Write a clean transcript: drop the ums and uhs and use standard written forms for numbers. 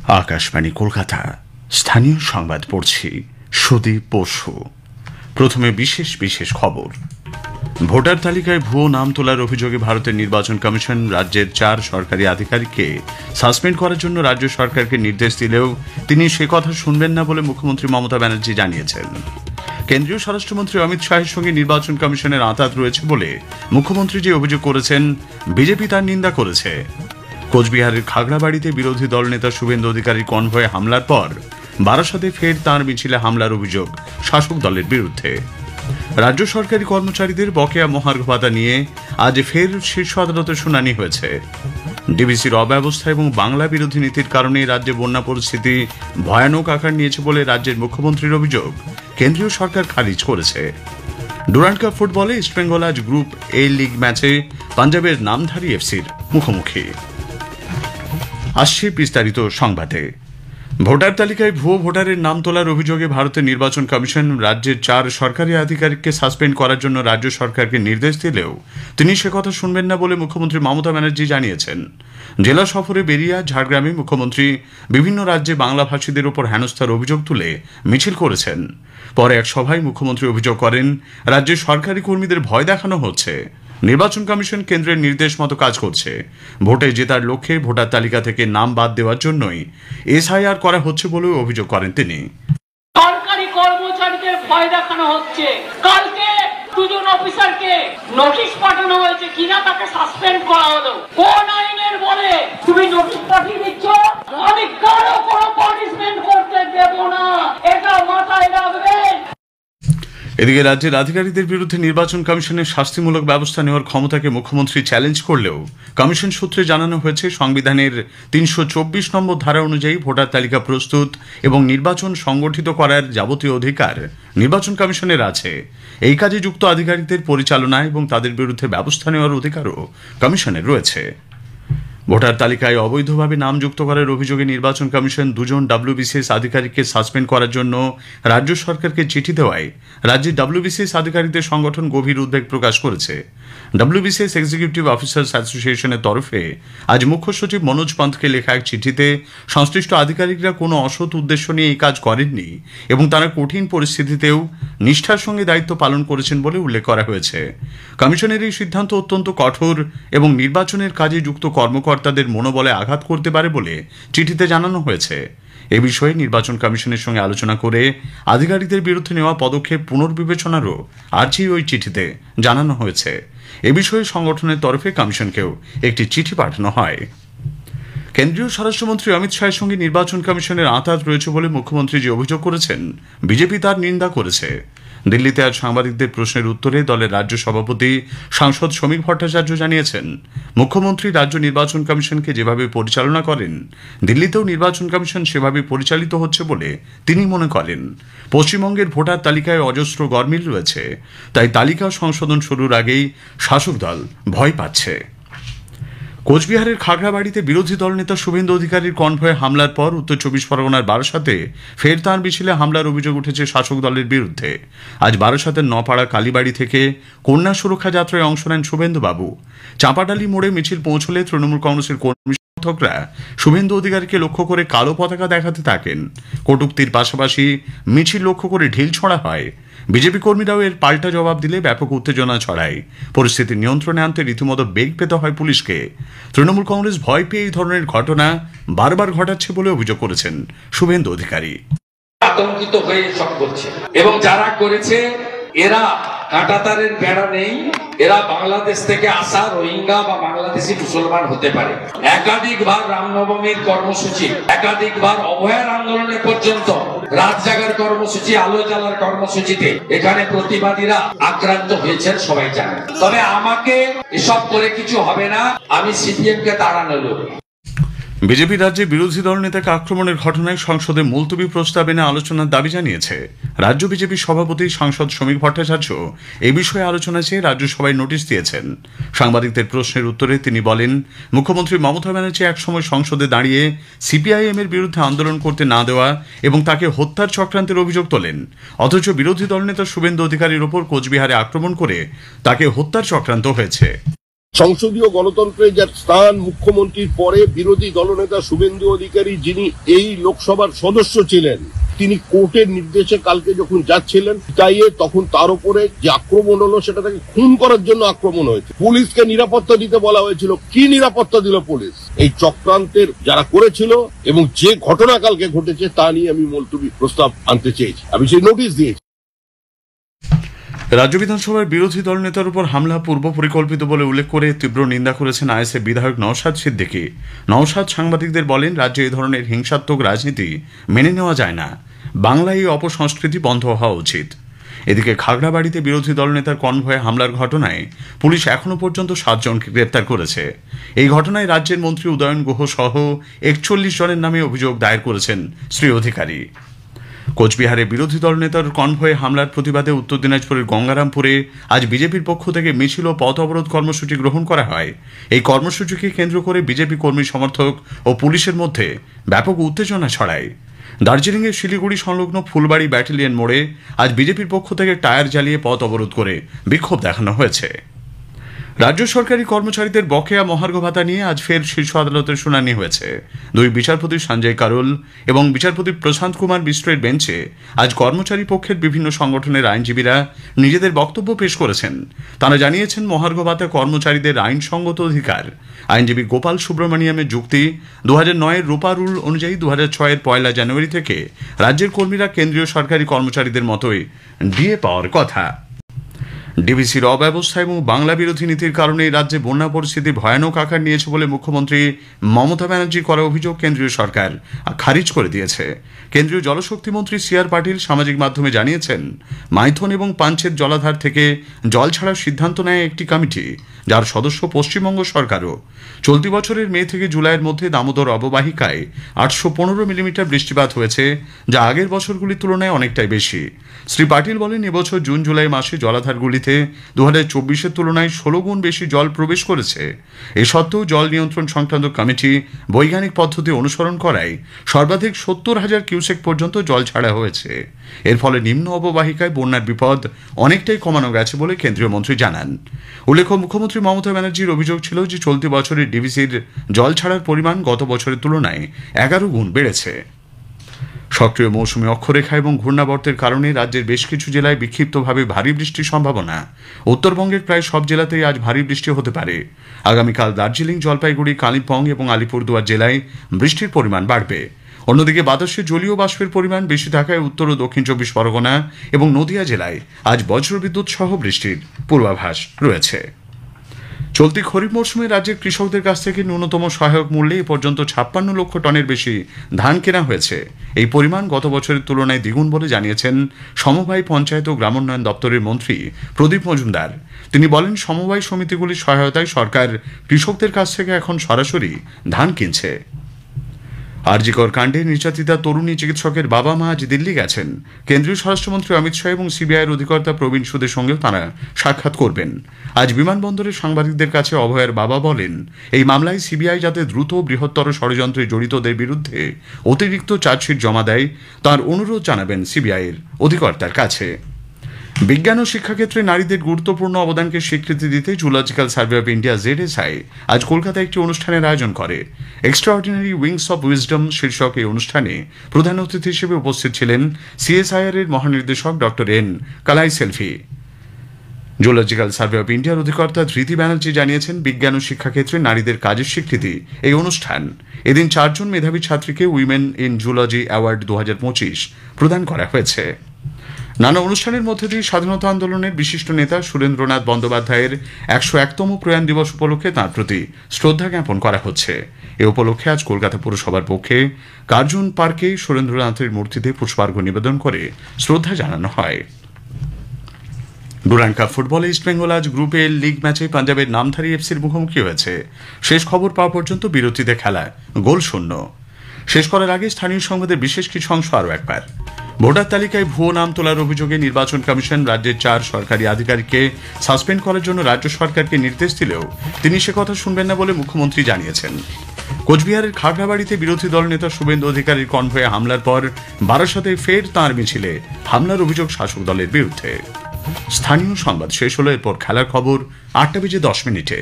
আকাশবাণী কলকাতা স্থানীয় সংবাদ পড়ছি সুদীপ বসু। প্রথমে বিশেষ বিশেষ খবর। ভোটার তালিকায় ভুয়ো নাম তোলার অভিযোগে ভারতের নির্বাচন কমিশন রাজ্যের 4 সরকারি আধিকারিককে সাসপেন্ড করার জন্য রাজ্য সরকারকে নির্দেশ দিলেও তিনি সে কথা শুনবেন না বলে মুখ্যমন্ত্রী মমতা ব্যানার্জি জানিয়েছেন। কেন্দ্রীয় স্বরাষ্ট্রমন্ত্রী অমিত শাহের সঙ্গে নির্বাচন কমিশনের আঁতাত রয়েছে বলে মুখ্যমন্ত্রী যে অভিযোগ করেছেন বিজেপি তার নিন্দা করেছে। কোচবিহারের খাগড়াবাড়িতে বিরোধী দল নেতা শুভেন্দু অধিকারীর কনভয়ে হামলার পর বারাসাতে ফের তাঁর মিছিলে হামলার অভিযোগ শাসক দলের বিরুদ্ধে। রাজ্য সরকারি কর্মচারীদের বকেয়া মহার্ঘ ভাতা নিয়ে আজ ফের শীর্ষ আদালতে শুনানি হয়েছে। ডিভিসির অব্যবস্থা এবং বাংলা বিরোধী নীতির কারণে রাজ্যে বন্যা পরিস্থিতি ভয়ানক আকার নিয়েছে বলে রাজ্যের মুখ্যমন্ত্রীর অভিযোগ কেন্দ্রীয় সরকার খারিজ করেছে। ডুরান্ড কাপ ফুটবলে ইস্টবেঙ্গল আজ গ্রুপ এ লিগ ম্যাচে পাঞ্জাবের নামধারী এফসির মুখোমুখি। আসছে বিস্তারিত সংবাদে। ভোটার তালিকায় ভুয়ো ভোটারের নাম তোলার অভিযোগে ভারতের নির্বাচন কমিশন রাজ্যের 4 সরকারি আধিকারিককে সাসপেন্ড করার জন্য রাজ্য সরকারকে নির্দেশ দিলেও তিনি সে কথা শুনবেন না বলে মুখ্যমন্ত্রী মমতা ব্যানার্জি জানিয়েছেন। জেলা সফরে বেরিয়ে ঝাড়গ্রামে মুখ্যমন্ত্রী বিভিন্ন রাজ্যে বাংলাভাষীদের উপর হেনস্থার অভিযোগ তুলে মিছিল করেছেন। পরে এক সভায় মুখ্যমন্ত্রী অভিযোগ করেন রাজ্যের সরকারি কর্মীদের ভয় দেখানো হচ্ছে। নির্বাচন কমিশন কেন্দ্রের নির্দেশ মতো কাজ করছে। ভোটে জেতার লক্ষ্যে ভোটার তালিকা থেকে নাম বাদ দেওয়ার জন্যই এসআইআর করা হচ্ছে বলেও অভিযোগ করেন তিনি। সরকারি কর্মচারীদের ভয় দেখানো হচ্ছে। কালকে 2 জন অফিসারকে নোটিশ পাঠানো হয়েছে কিনা তাকে সাসপেন্ড করা হলো। কোন আইনের বলে তুমি নোটিশ পাঠিয়ে দিচ্ছ? আমি কারো কোনো পানিশমেন্ট করতে দেব না, এটা মাথায় রাখবেন। এদিকে রাজ্যের আধিকারিকদের বিরুদ্ধে নির্বাচন কমিশনের শাস্তিমূলক ব্যবস্থা নেওয়ার ক্ষমতাকে মুখ্যমন্ত্রী চ্যালেঞ্জ করলেও কমিশন সূত্রে জানানো হয়েছে সংবিধানের 324 নম্বর ধারা অনুযায়ী ভোটার তালিকা প্রস্তুত এবং নির্বাচন সংগঠিত করার যাবতীয় অধিকার নির্বাচন কমিশনের আছে। এই কাজে যুক্ত আধিকারিকদের পরিচালনা এবং তাদের বিরুদ্ধে ব্যবস্থা নেওয়ার অধিকারও কমিশনের রয়েছে। ভোটার তালিকায় অবৈধভাবে নাম যুক্ত করার অভিযোগে নির্বাচন কমিশন 2 জন WBCS আধিকারিককে সাসপেন্ড করার জন্য রাজ্য সরকারকে চিঠি দেওয়ায় রাজ্যের WBCS আধিকারিকদের সংগঠন গভীর উদ্বেগ প্রকাশ করেছে। WBCS এক্সিকিউটিভ অফিসার্স অ্যাসোসিয়েশনের তরফে আজ মুখ্য সচিব মনোজ পান্তকে লেখা এক চিঠিতে সংশ্লিষ্ট আধিকারিকরা কোনো অসৎ উদ্দেশ্য নিয়ে এই কাজ করেননি এবং তারা কঠিন পরিস্থিতিতেও নিষ্ঠার সঙ্গে দায়িত্ব পালন করেছেন বলে উল্লেখ করা হয়েছে। কমিশনের এই সিদ্ধান্ত অত্যন্ত কঠোর এবং নির্বাচনের কাজে যুক্ত কর্মকর্তাদের মনোবলে আঘাত করতে পারে বলে চিঠিতে জানানো হয়েছে। এ বিষয়ে নির্বাচন কমিশনের সঙ্গে আলোচনা করে আধিকারিকদের বিরুদ্ধে নেওয়া পদক্ষেপ পুনর্বিবেচনারও আর্জি ওই চিঠিতে জানানো হয়েছে। এ বিষয়ে সংগঠনের তরফে কমিশনকেও একটি চিঠি পাঠানো হয়। কেন্দ্রীয় স্বরাষ্ট্রমন্ত্রী অমিত শাহের সঙ্গে নির্বাচন কমিশনের আঁতাত রয়েছে বলে মুখ্যমন্ত্রী যে অভিযোগ করেছেন বিজেপি তার নিন্দা করেছে। দিল্লিতে আজ সাংবাদিকদের প্রশ্নের উত্তরে দলের রাজ্য সভাপতি সাংসদ শ্রমিক ভট্টাচার্য জানিয়েছেন মুখ্যমন্ত্রী রাজ্য নির্বাচন কমিশনকে যেভাবে পরিচালনা করেন দিল্লিতেও নির্বাচন কমিশন সেভাবে পরিচালিত হচ্ছে বলে তিনি মনে করেন। পশ্চিমবঙ্গের ভোটার তালিকায় অজস্র গরমিল রয়েছে, তাই তালিকা সংশোধন শুরুর আগেই শাসক দল ভয় পাচ্ছে। কোচবিহারের খাগড়াবাড়িতে বিরোধী দল নেতা শুভেন্দু অধিকারীর কনভয়ে হামলার পর উত্তর 24 পরগনার বারাসাতে ফের তাঁর মিছিলে হামলার অভিযোগ উঠেছে শাসক দলের বিরুদ্ধে। আজ বারাসাতের নপাড়া কালীবাড়ি থেকে কন্যা সুরক্ষা যাত্রায় অংশ নেন শুভেন্দুবাবু। চাঁপাডালি মোড়ে মিছিল পৌঁছলে তৃণমূল কংগ্রেসের কর্মী সমর্থকরা শুভেন্দু অধিকারীকে লক্ষ্য করে কালো পতাকা দেখাতে থাকেন। কটূক্তির পাশাপাশি মিছিল লক্ষ্য করে ঢিল ছোঁড়া হয়। বিজেপি কর্মীরাও এর পাল্টা জবাব দিলে ব্যাপক উত্তেজনা ছড়ায়। পরিস্থিতি নিয়ন্ত্রণে আনতে রীতিমতো বেগ পেতে হয় পুলিশকে। তৃণমূল কংগ্রেস ভয় পেয়ে এই ধরনের ঘটনা বারবার ঘটাচ্ছে বলে অভিযোগ করেছেন শুভেন্দু অধিকারী। আতঙ্কিত হয়ে সব করছে এবং যারা করেছে এরা কাঁটাতারের বেড়া নেই, এরা বাংলাদেশ থেকে আসা রোহিঙ্গা বা বাংলাদেশি মুসলমান হতে পারে। একাধিকবার রামনবমীর কর্মসূচি, একাধিকবার অভয়ার আন্দোলনের পর্যন্ত রাত জাগার কর্মসূচি, আলো জ্বালার কর্মসূচিতে এখানে প্রতিবাদীরা আক্রান্ত হয়েছেন সবাই জানেন। তবে আমাকে এসব করে কিছু হবে না, আমি সিপিএম কে তাড়ানো লোক। বিজেপি রাজ্যে বিরোধী দল নেতাকে আক্রমণের ঘটনায় সংসদে মুলতবি প্রস্তাব এনে আলোচনার দাবি জানিয়েছে। রাজ্য বিজেপি সভাপতি সাংসদ শ্রমিক ভট্টাচার্য এই বিষয়ে আলোচনা চেয়ে রাজ্যসভায় নোটিশ দিয়েছেন। সাংবাদিকদের প্রশ্নের উত্তরে তিনি বলেন মুখ্যমন্ত্রী মমতা ব্যানার্জি একসময় সংসদে দাঁড়িয়ে সিপিআইএম এর বিরুদ্ধে আন্দোলন করতে না দেওয়া এবং তাকে হত্যার চক্রান্তের অভিযোগ তোলেন, অথচ বিরোধী দল নেতা শুভেন্দু অধিকারীর ওপর কোচবিহারে আক্রমণ করে তাকে হত্যার চক্রান্ত হয়েছে। সংসদীয় গণতন্ত্রে যার স্থান, মুখ্যমন্ত্রীর পরে বিরোধী দলনেতা শুভেন্দু অধিকারী, যিনি এই লোকসভার সদস্য ছিলেন, তিনি কোর্টের নির্দেশে কালকে যখন যাচ্ছিলেন তখন তার উপরে যে আক্রমণ হলো সেটা তাকে খুন করার জন্য আক্রমণ হয়েছে। পুলিশকে নিরাপত্তা দিতে বলা হয়েছিল, কি নিরাপত্তা দিল পুলিশ? এই চক্রান্তের যারা করেছিল এবং যে ঘটনা কালকে ঘটেছে তা নিয়ে আমি মুলতবি প্রস্তাব আনতে চেয়েছি, আমি সেই নোটিশ দিয়েছি। রাজ্য বিধানসভার বিরোধী দল নেতার উপর হামলা পূর্ব পরিকল্পিত বলে উল্লেখ করে তীব্র নিন্দা করেছেন আইএসএফ বিধায়ক নওশাদ সিদ্দিকী। নওশাদ সাংবাদিকদের বলেন, রাজ্যে এই ধরনের হিংসাত্মক রাজনীতি মেনে নেওয়া যায় না, বাংলায় এই অপসংস্কৃতি বন্ধ হওয়া উচিত। এদিকে খাগড়াবাড়িতে বিরোধী দল নেতার কনভয়ে হামলার ঘটনায় পুলিশ এখনো পর্যন্ত 7 জনকে গ্রেপ্তার করেছে। এই ঘটনায় রাজ্যের মন্ত্রী উদয়ন গুহ সহ 41 জনের নামে অভিযোগ দায়ের করেছেন শ্রী অধিকারী। কোচবিহারে বিরোধী দল নেতার কনভয়ে হামলার প্রতিবাদে উত্তর দিনাজপুরের গঙ্গারামপুরে আজ বিজেপির পক্ষ থেকে মিছিল ও পথ অবরোধ কর্মসূচি গ্রহণ করা হয়। এই কর্মসূচিকে কেন্দ্র করে বিজেপি কর্মী সমর্থক ও পুলিশের মধ্যে ব্যাপক উত্তেজনা ছড়ায়। দার্জিলিংয়ের শিলিগুড়ি সংলগ্ন ফুলবাড়ি ব্যাটালিয়ন মোড়ে আজ বিজেপির পক্ষ থেকে টায়ার জ্বালিয়ে পথ অবরোধ করে বিক্ষোভ দেখানো হয়েছে। রাজ্য সরকারি কর্মচারীদের বকেয়া মহার্ঘ ভাতা নিয়ে আজ ফের শীর্ষ আদালতের শুনানি হয়েছে। দুই বিচারপতি সঞ্জয় কারোল এবং বিচারপতি প্রশান্ত কুমার মিশ্রের বেঞ্চে আজ কর্মচারী পক্ষের বিভিন্ন সংগঠনের আইনজীবীরা নিজেদের বক্তব্য পেশ করেছেন। তারা জানিয়েছেন, মহার্ঘ ভাতা কর্মচারীদের আইনসঙ্গত অধিকার। আইনজীবী গোপাল সুব্রমণিয়ামের যুক্তি, 2009-এর রূপা রুল অনুযায়ী 2006-এর 1 জানুয়ারি থেকে রাজ্যের কর্মীরা কেন্দ্রীয় সরকারি কর্মচারীদের মতোই ডিএ পাওয়ার কথা। ডিভিসির অব্যবস্থা এবং বাংলা বিরোধী নীতির কারণে রাজ্যে বন্যা পরিস্থিতি ভয়ানক আকার নিয়েছে বলে মুখ্যমন্ত্রী মমতা ব্যানার্জির করা অভিযোগ কেন্দ্রীয় সরকার খারিজ করে দিয়েছে। কেন্দ্রীয় জলশক্তি মন্ত্রী CR পাটিল সামাজিক মাধ্যমে জানিয়েছেন, মাইথন এবং পাঞ্চেত জলাধার থেকে জল ছাড়ার সিদ্ধান্ত নেয় একটি কমিটি, যার সদস্য পশ্চিমবঙ্গ সরকারও। চলতি বছরের মে থেকে জুলাইয়ের মধ্যে দামোদর অববাহিকায় 815 মিলিমিটার বৃষ্টিপাত হয়েছে, যা আগের বছরগুলির তুলনায় অনেকটাই বেশি। শ্রী পাটিল বলেন, এবছর জুন জুলাই মাসে জলাধারগুলিতে 2024-এর তুলনায় 16 গুণ বেশি জল প্রবেশ করেছে। এ সত্ত্বেও জল নিয়ন্ত্রণ সংক্রান্ত কমিটি বৈজ্ঞানিক পদ্ধতি অনুসরণ করায় সর্বাধিক 70,000 কিউসেক পর্যন্ত জল ছাড়া হয়েছে। এর ফলে নিম্ন অববাহিকায় বন্যার বিপদ অনেকটাই কমানো গেছে বলে কেন্দ্রীয় মন্ত্রী জানান। উল্লেখ্য, মুখ্যমন্ত্রী মমতা ব্যানার্জির অভিযোগ ছিল যে চলতি বছরের ডিভিসির জল ছাড়ার পরিমাণ গত বছরের তুলনায় 11 গুণ বেড়েছে। সক্রিয় মৌসুমী অক্ষরেখা এবং ঘূর্ণাবর্তের কারণে রাজ্যের বেশ কিছু জেলায় বিক্ষিপ্তভাবে ভারী বৃষ্টির সম্ভাবনা। উত্তরবঙ্গের প্রায় সব জেলাতেই আজ ভারী বৃষ্টি হতে পারে। আগামীকাল দার্জিলিং, জলপাইগুড়ি, কালিম্পং এবং আলিপুরদুয়ার জেলায় বৃষ্টির পরিমাণ বাড়বে। অন্যদিকে বাতাসে জলীয় বাষ্পের পরিমাণ বেশি থাকায় উত্তর ও দক্ষিণ 24 পরগনা এবং নদিয়া জেলায় আজ বজ্রবিদ্যুৎ সহ বৃষ্টির পূর্বাভাস রয়েছে। চলতি খরিফ মৌসুমে রাজ্যের কৃষকদের কাছ থেকে ন্যূনতম সহায়ক মূল্যে এ পর্যন্ত 56 লক্ষ টনের বেশি ধান কেনা হয়েছে। এই পরিমাণ গত বছরের তুলনায় দ্বিগুণ বলে জানিয়েছেন সমবায়, পঞ্চায়েত ও গ্রামোন্নয়ন দপ্তরের মন্ত্রী প্রদীপ মজুমদার। তিনি বলেন, সমবায় সমিতিগুলির সহায়তায় সরকার কৃষকদের কাছ থেকে এখন সরাসরি ধান কিনছে। আরজিকর কাণ্ডে নির্যাতিতা তরুণী চিকিৎসকের বাবা মা আজ দিল্লি গেছেন। কেন্দ্রীয় স্বরাষ্ট্রমন্ত্রী অমিত শাহ এবং সিবিআইয়ের অধিকর্তা প্রবীণ সুদের সঙ্গেও তাঁরা সাক্ষাৎ করবেন। আজ বিমানবন্দরে সাংবাদিকদের কাছে অভয়ের বাবা বলেন, এই মামলায় সিবিআই যাতে দ্রুত বৃহত্তর ষড়যন্ত্রে জড়িতদের বিরুদ্ধে অতিরিক্ত চার্জশিট জমা দেয় তার অনুরোধ জানাবেন সিবিআইয়ের অধিকর্তার কাছে। বিজ্ঞান ও শিক্ষাক্ষেত্রে নারীদের গুরুত্বপূর্ণ অবদানকে স্বীকৃতি দিতে zoological survey of India ZSI আজ কলকাতায় একটি অনুষ্ঠানের আয়োজন করে। এক্সট্রাঅর্ডিনারি উইংস অব উইজডম শীর্ষক এই অনুষ্ঠানে প্রধান অতিথি হিসেবে উপস্থিত ছিলেন CSIR এর মহানির্দেশক doctor N Kalaiselvi. Zoological survey of ইন্ডিয়ার অধিকর্তা ধৃতি ব্যানার্জি জানিয়েছেন, বিজ্ঞান ও শিক্ষাক্ষেত্রে নারীদের কাজের স্বীকৃতি এই অনুষ্ঠান। এদিন 4 জন মেধাবী ছাত্রীকে উইমেন ইন জুলজি অ্যাওয়ার্ড 2025 প্রদান করা হয়েছে। নানা অনুষ্ঠানের মধ্যে দিয়ে স্বাধীনতা আন্দোলনের বিশিষ্ট নেতা সুরেন্দ্রনাথ বন্দ্যোপাধ্যায়ের 101তম প্রয়াণ দিবস উপলক্ষে তাঁর প্রতি শ্রদ্ধা জ্ঞাপন করা হচ্ছে। এ উপলক্ষে আজ কলকাতা পুরসভার পক্ষে কার্জন পার্কে সুরেন্দ্রনাথের মূর্তিতে পুষ্পার্ঘ্য নিবেদন করে শ্রদ্ধা জানানো হয়। ডুরান্ড কাপ ফুটবলে ইস্টবেঙ্গল আজ গ্রুপে লিগ ম্যাচে পাঞ্জাবের নামধারী এফসির মুখোমুখি হয়েছে। শেষ খবর পাওয়া পর্যন্ত বিরতিতে খেলা গোল শূন্য। শেষ করার আগে স্থানীয় সংবাদের বিশেষ কিছু অংশ আরও একবার। ভোটার তালিকায় ভুয়ো নাম তোলার অভিযোগে নির্বাচন কমিশন রাজ্যের 4 সরকারি আধিকারিককে সাসপেন্ড করার জন্য রাজ্য সরকারকে নির্দেশ দিলেও তিনি সে কথা শুনবেন না বলে মুখ্যমন্ত্রী জানিয়েছেন। কোচবিহারের খাগড়াবাড়িতে বিরোধী দল নেতা শুভেন্দু অধিকারীর কনভয়ে হামলার পর বারাসাতে ফের তাঁর মিছিলে হামলার অভিযোগ শাসক দলের বিরুদ্ধে। স্থানীয় সংবাদ শেষ হলো, এরপর খেলার খবর 8টা বেজে 10 মিনিটে।